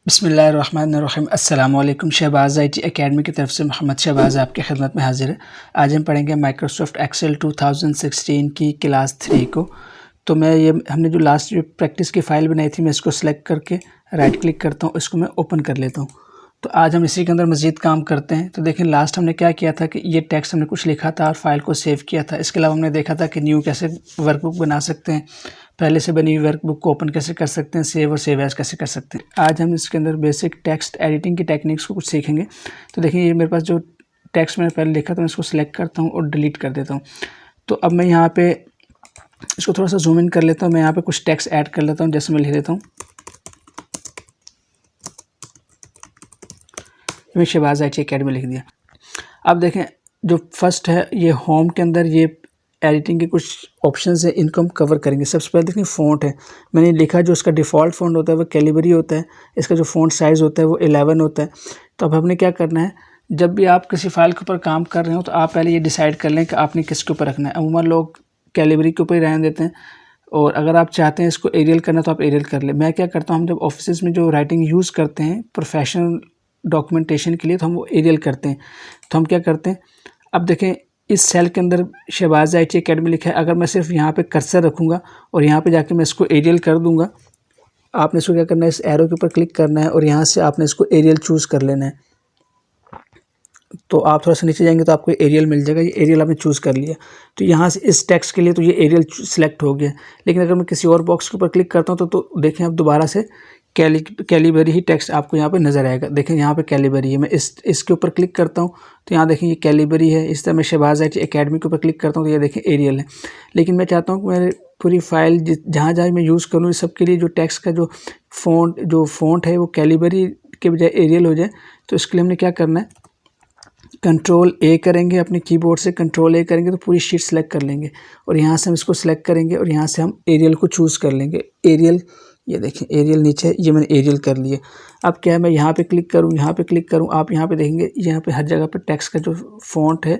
बिस्मिल्लाहिर्रहमानिर्रहीम। अस्सलाम वालेकुम। शहबाज़ IT एकेडमी की तरफ से मोहम्मद शहबाज़ आपकी खिदमत में हाज़िर है। आज हम पढ़ेंगे माइक्रोसॉफ्ट एक्सेल 2016 की क्लास 3 को। तो हमने जो लास्ट प्रैक्टिस की फ़ाइल बनाई थी, मैं इसको सेलेक्ट करके राइट क्लिक करता हूँ, इसको मैं ओपन कर लेता हूँ। तो आज हम इसी के अंदर मज़ीद काम करते हैं। तो देखें, लास्ट हमने क्या किया था कि ये टेक्स्ट हमने कुछ लिखा था और फाइल को सेव किया था। इसके अलावा हमने देखा था कि न्यू कैसे वर्कबुक बना सकते हैं, पहले से बनी हुई वर्कबुक को ओपन कैसे कर सकते हैं, सेव और सेव एज़ कैसे कर सकते हैं। आज हम इसके अंदर बेसिक टेक्स्ट एडिटिंग की टेक्निक्स को कुछ सीखेंगे। तो देखिए, ये मेरे पास जो टेक्स्ट मैंने पहले लिखा था, मैं इसको सिलेक्ट करता हूँ और डिलीट कर देता हूँ। तो अब मैं यहाँ पे इसको थोड़ा सा जूम इन कर लेता हूँ। मैं यहाँ पे कुछ टेक्स्ट ऐड कर लेता हूँ। जैसे मैं लिख देता हूँ, मैं शहबाज़ IT एकेडमी लिख दिया। अब देखें, जो फर्स्ट है, ये होम के अंदर ये एडिटिंग के कुछ ऑप्शंस हैं, इनको हम कवर करेंगे। सबसे पहले देखें, फ़ॉन्ट है। मैंने लिखा जो उसका डिफ़ॉल्ट फ़ॉन्ट होता है वो कैलिबरी होता है। इसका जो फ़ॉन्ट साइज़ होता है वो 11 होता है। तो अब हमने क्या करना है, जब भी आप किसी फ़ाइल के ऊपर काम कर रहे हो तो आप पहले ये डिसाइड कर लें कि आपने किसके ऊपर रखना है। अमूमन लोग कैलिबरी के ऊपर ही रहने देते हैं, और अगर आप चाहते हैं इसको एरियल करना तो आप एरियल कर लें। मैं क्या करता हूँ, हम जब ऑफिस में जो राइटिंग यूज़ करते हैं प्रोफेशनल डॉक्यूमेंटेशन के लिए, तो हम वो एरियल करते हैं। तो हम क्या करते हैं, अब देखें, इस सेल के अंदर शहबाज़ IT एकेडमी लिखा है। अगर मैं सिर्फ यहाँ पे कर्सर रखूँगा और यहाँ पे जाके मैं इसको एरियल कर दूँगा, आपने इसको क्या करना है, इस एरो के ऊपर क्लिक करना है और यहाँ से आपने इसको एरियल चूज़ कर लेना है। तो आप थोड़ा सा नीचे जाएंगे तो आपको एरियल मिल जाएगा। ये एरियल आपने चूज़ कर लिया। तो यहाँ से इस टेक्स्ट के लिए तो ये एरियल सिलेक्ट हो गया। लेकिन अगर मैं किसी और बॉक्स के ऊपर क्लिक करता हूँ तो देखें, अब दोबारा से कैलिबरी ही टेक्स्ट आपको यहाँ पे नज़र आएगा। देखें, यहाँ पे कैलिबरी है। मैं इसके ऊपर क्लिक करता हूँ तो यहाँ देखें ये कैलिबरी है। इस तरह मैं शहबाज़ IT एकेडमी के ऊपर क्लिक करता हूँ तो ये देखें एरियल है। लेकिन मैं चाहता हूँ कि मेरे पूरी फाइल जहाँ जहाँ मैं यूज़ करूँ, इस सब के लिए जो टेक्स्ट का जो फ़ॉन्ट है वो कैलिबरी के बजाय एरियल हो जाए। तो इसके लिए हमने क्या करना है, कंट्रोल A करेंगे, अपने कीबोर्ड से कंट्रोल A करेंगे तो पूरी शीट सेलेक्ट कर लेंगे और यहाँ से हम इसको सेलेक्ट करेंगे और यहाँ से हम एरियल को चूज़ कर लेंगे। एरियल, ये देखें एरियल नीचे, ये मैंने एरियल कर लिया। अब क्या है, मैं यहाँ पे क्लिक करूँ, यहाँ पे क्लिक करूँ, आप यहाँ पे देखेंगे यहाँ पे हर जगह पे टेक्स्ट का जो फ़ॉन्ट है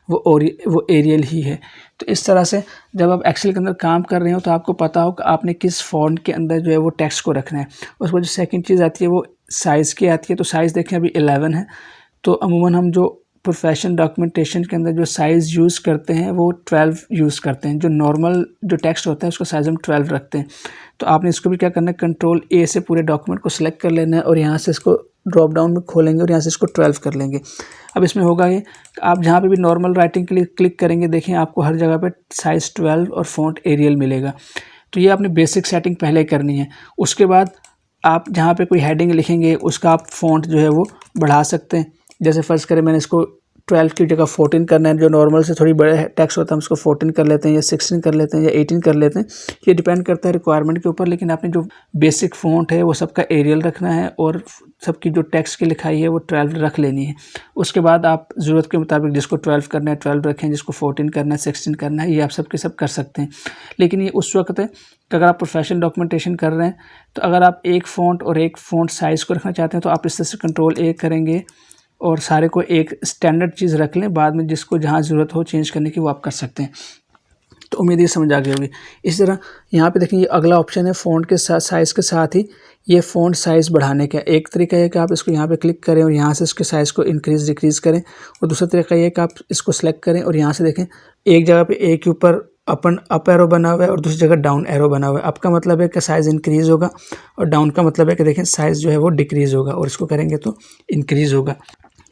वो एरियल ही है। तो इस तरह से जब आप एक्सेल के अंदर काम कर रहे हो तो आपको पता हो कि आपने किस फ़ॉन्ट के अंदर जो है वो टेक्स्ट को रखना है। उसके बाद जो सेकेंड चीज़ आती है वो साइज़ की आती है। तो साइज़ देखें, अभी 11 है। तो अमूमन हम जो प्रोफेशनल डॉक्यूमेंटेशन के अंदर जो साइज़ यूज़ करते हैं वो 12 यूज़ करते हैं। जो नॉर्मल जो टेक्स्ट होता है उसका साइज़ हम 12 रखते हैं। तो आपने इसको भी क्या करना है, कंट्रोल A से पूरे डॉक्यूमेंट को सिलेक्ट कर लेना है और यहाँ से इसको ड्रॉप डाउन में खोलेंगे और यहाँ से इसको 12 कर लेंगे। अब इसमें होगा ये, आप जहाँ पे भी नॉर्मल राइटिंग के लिए क्लिक करेंगे, देखें आपको हर जगह पे साइज़ 12 और फ़ॉन्ट एरियल मिलेगा। तो ये आपने बेसिक सेटिंग पहले करनी है। उसके बाद आप जहाँ पे कोई हेडिंग लिखेंगे उसका आप फ़ॉन्ट जो है वो बढ़ा सकते हैं। जैसे फ़र्ज़ करें मैंने इसको 12 की जगह 14 करना है। जो नॉर्मल से थोड़ी बड़े टेक्स्ट होता है हम उसको 14 कर लेते हैं या 16 कर लेते हैं या 18 कर लेते हैं। ये डिपेंड करता है रिक्वायरमेंट के ऊपर। लेकिन आपने जो बेसिक फ़ॉन्ट है वो सबका एरियल रखना है और सबकी जो टेक्स्ट की लिखाई है वो 12 रख लेनी है। उसके बाद आप ज़रूरत के मुताबिक जिसको 12 करना है 12 रखें, जिसको 14 करना है 16 करना है, ये आप सबके सब कर सकते हैं। लेकिन ये उस वक्त है कि अगर आप प्रोफेशनल डॉक्यूमेंटेशन कर रहे हैं तो अगर आप एक फ़ॉन्ट और एक फ़ॉन्ट साइज़ को रखना चाहते हैं तो आप इस तरह से कंट्रोल A करेंगे और सारे को एक स्टैंडर्ड चीज़ रख लें। बाद में जिसको जहाँ ज़रूरत हो चेंज करने की वो आप कर सकते हैं। तो उम्मीद ये समझ आ गई होगी। इसी तरह यहाँ पे देखिए, ये अगला ऑप्शन है फ़ॉन्ट के साथ साइज़ के साथ ही ये फ़ॉन्ट साइज़ बढ़ाने का। एक तरीका है कि आप इसको यहाँ पे क्लिक करें और यहाँ से इसके साइज़ को इंक्रीज़ डिक्रीज़ करें, और दूसरा तरीका ये है कि आप इसको सेलेक्ट करें और यहाँ से देखें एक जगह पे A के ऊपर अप एरो बना हुआ है और दूसरी जगह डाउन एरो बना हुआ है। अप का मतलब है कि साइज़ इंक्रीज़ होगा और डाउन का मतलब है कि देखें साइज़ जो है वो डिक्रीज़ होगा, और इसको करेंगे तो इंक्रीज़ होगा।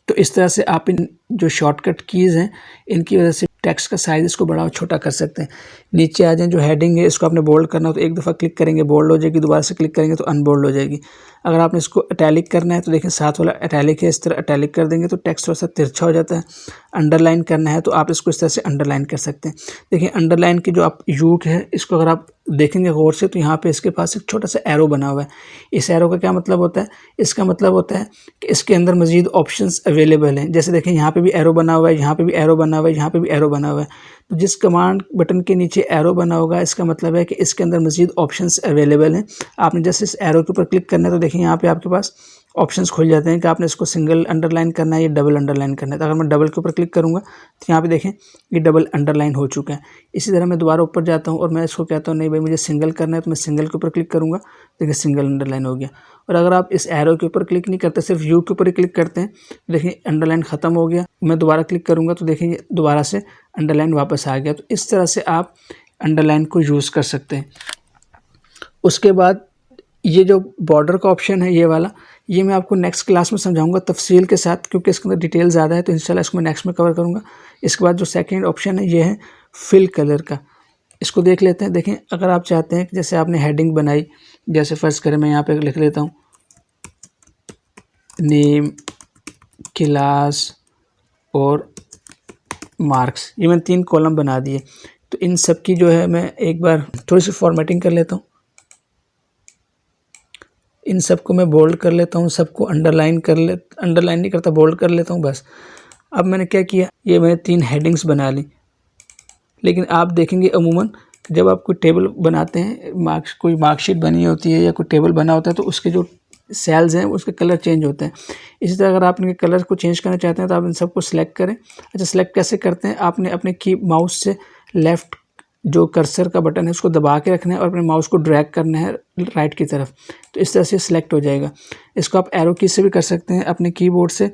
तो इस तरह से आप इन जो शॉर्टकट कीज़ हैं इनकी वजह से टेक्स्ट का साइज़ इसको बड़ा और छोटा कर सकते हैं। नीचे आ जाएँ, जो हेडिंग है इसको आपने बोल्ड करना हो तो एक दफ़ा क्लिक करेंगे बोल्ड हो जाएगी, दोबारा से क्लिक करेंगे तो अनबोल्ड हो जाएगी। अगर आपने इसको इटैलिक करना है तो देखें साथ वाला इटैलिक है, इस तरह इटैलिक कर देंगे तो टेक्स्ट थोड़ा सा तिरछा हो जाता है। अंडरलाइन करना है तो आप इसको इस तरह से अंडरलाइन कर सकते हैं। देखिए, अंडरलाइन की जो आप यू है इसको अगर आप देखेंगे गौर से तो यहाँ पे इसके पास एक छोटा सा एरो बना हुआ है। इस एरो का क्या मतलब होता है, इसका मतलब होता है कि इसके अंदर मज़ीद ऑप्शंस अवेलेबल हैं। जैसे देखें, यहाँ पे भी एरो बना हुआ है, यहाँ पे भी एरो बना हुआ है, यहाँ पे भी एरो बना हुआ है। तो जिस कमांड बटन के नीचे एरो बना होगा इसका मतलब है कि इसके अंदर मज़ीद ऑप्शंस अवेलेबल हैं। आपने जैसे इस एरो के ऊपर क्लिक करना है तो देखिए यहाँ पे आपके पास ऑप्शंस खुल जाते हैं कि आपने इसको सिंगल अंडरलाइन करना है या डबल अंडरलाइन करना है। तो अगर मैं डबल के ऊपर क्लिक करूँगा तो यहाँ पे देखें ये डबल अंडरलाइन हो चुका है। इसी तरह मैं दोबारा ऊपर जाता हूँ और मैं इसको कहता हूँ नहीं भाई मुझे सिंगल करना है, तो मैं सिंगल के ऊपर क्लिक करूँगा, देखिए सिंगल अंडरलाइन हो गया। और अगर आप इस एरो के ऊपर क्लिक नहीं करते, सिर्फ यू के ऊपर ही क्लिक करते हैं, देखिए अंडरलाइन ख़त्म हो गया। मैं दोबारा क्लिक करूँगा तो देखिए ये दोबारा से अंडरलाइन वापस आ गया। तो इस तरह से आप अंडरलाइन को यूज़ कर सकते हैं। उसके बाद ये जो बॉर्डर का ऑप्शन है ये वाला, ये मैं आपको नेक्स्ट क्लास में समझाऊंगा तफसील के साथ, क्योंकि इसके अंदर डिटेल ज़्यादा है, तो इंशाल्लाह इसको मैं नेक्स्ट में कवर करूँगा। इसके बाद जो सेकंड ऑप्शन है ये है फिल कलर का, इसको देख लेते हैं। देखें अगर आप चाहते हैं कि जैसे आपने हेडिंग बनाई, जैसे फर्स्ट करें मैं यहाँ पे लिख लेता हूँ नेम, क्लास और मार्क्स, ये मैंने 3 कॉलम बना दिए। तो इन सब की जो है मैं एक बार थोड़ी सी फॉर्मेटिंग कर लेता हूँ, इन सबको मैं बोल्ड कर लेता हूँ, सबको अंडरलाइन अंडरलाइन नहीं करता, बोल्ड कर लेता हूँ बस। अब मैंने क्या किया, ये मैंने 3 हेडिंग्स बना ली। लेकिन आप देखेंगे अमूमन जब आप कोई टेबल बनाते हैं, कोई मार्कशीट बनी होती है या कोई टेबल बना होता है, तो उसके जो सेल्स हैं उसके कलर चेंज होते हैं। इसी तरह अगर आप इनके कलर को चेंज करना चाहते हैं तो आप इन सबको सिलेक्ट करें। अच्छा, सिलेक्ट कैसे करते हैं, आपने अपने की माउस से लेफ़्ट जो कर्सर का बटन है उसको दबा के रखना है और अपने माउस को ड्रैग करना है राइट की तरफ, तो इस तरह से सिलेक्ट हो जाएगा। इसको आप एरो की से भी कर सकते हैं अपने कीबोर्ड से।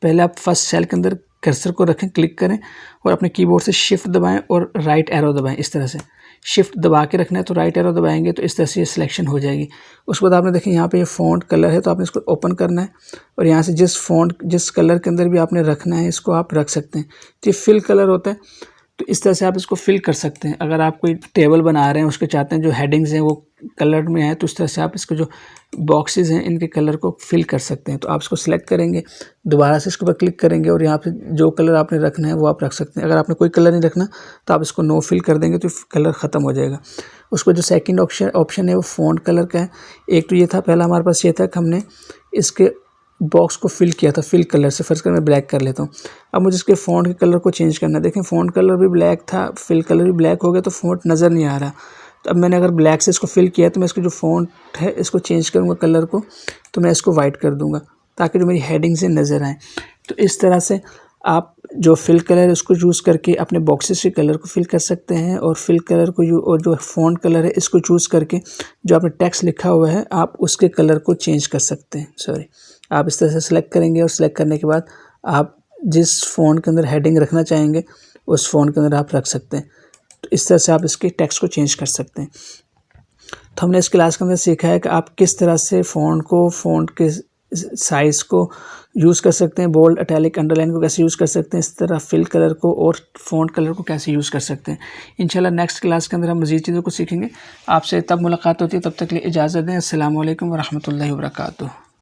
पहले आप फर्स्ट सेल के अंदर कर्सर को रखें, क्लिक करें और अपने कीबोर्ड से शिफ्ट दबाएं और राइट एरो दबाएं। इस तरह से शिफ्ट दबा के रखना है तो राइट एरो दबाएंगे तो इस तरह से ये सिलेक्शन हो जाएगी। उसके बाद आपने देखें यहाँ पे ये फ़ॉन्ट कलर है, तो आपने इसको ओपन करना है और यहाँ से जिस कलर के अंदर भी आपने रखना है इसको आप रख सकते हैं। तो ये फिल कलर होता है, तो इस तरह से आप इसको फिल कर सकते हैं। अगर आप कोई टेबल बना रहे हैं उसके चाहते हैं जो हेडिंग्स हैं वो कलर में है, तो इस तरह से आप इसको जो बॉक्सेस हैं इनके कलर को फिल कर सकते हैं। तो आप इसको सिलेक्ट करेंगे, दोबारा से इसके ऊपर क्लिक करेंगे और यहाँ पे जो कलर आपने रखना है वो आप रख सकते हैं। अगर आपने कोई कलर नहीं रखना तो आप इसको नो फिल कर देंगे तो कलर ख़त्म हो जाएगा। उसको जो सेकंड ऑप्शन है वो फ़ॉन्ट कलर का है। एक तो ये था, पहला हमारे पास ये था कि हमने इसके बॉक्स को फिल किया था फिल कलर से। फर्स्ट कर मैं ब्लैक कर लेता हूँ। अब मुझे इसके फ़ॉन्ट के कलर को चेंज करना है। देखें फ़ॉन्ट कलर भी ब्लैक था, फिल कलर भी ब्लैक हो गया, तो फ़ॉन्ट नज़र नहीं आ रहा। तो अब मैंने अगर ब्लैक से इसको फिल किया तो मैं इसको जो फ़ॉन्ट है इसको चेंज करूँगा कलर को, तो मैं इसको वाइट कर दूँगा ताकि जो मेरी हेडिंग से नज़र आए। तो इस तरह से आप जो फिल कलर है उसको यूज़ करके अपने बॉक्सेस के कलर को फिल कर सकते हैं, और फिल कलर को और जो फ़ॉन्ट कलर है इसको चूज़ करके जो आपने टेक्स्ट लिखा हुआ है आप उसके कलर को चेंज कर सकते हैं। आप इस तरह से सिलेक्ट करेंगे और सिलेक्ट करने के बाद आप जिस फ़ॉन्ट के अंदर हेडिंग रखना चाहेंगे उस फ़ॉन्ट के अंदर आप रख सकते हैं। तो इस तरह से आप इसके टेक्स्ट को चेंज कर सकते हैं। तो हमने इस क्लास के अंदर सीखा है कि आप किस तरह से फ़ॉन्ट के साइज़ को यूज़ कर सकते हैं, बोल्ड, इटैलिक, अंडरलाइन को कैसे यूज़ कर सकते हैं, इस तरह फिल कलर को और फ़ॉन्ट कलर को कैसे यूज़ कर सकते हैं। इंशाल्लाह नेक्स्ट क्लास के अंदर हम मज़ीद चीज़ों को सीखेंगे। आपसे तब मुलाकात होती है, तब तक के लिए इजाज़त दें। अस्सलामु अलैकुम व रहमतुल्लाहि व बरकातुहू।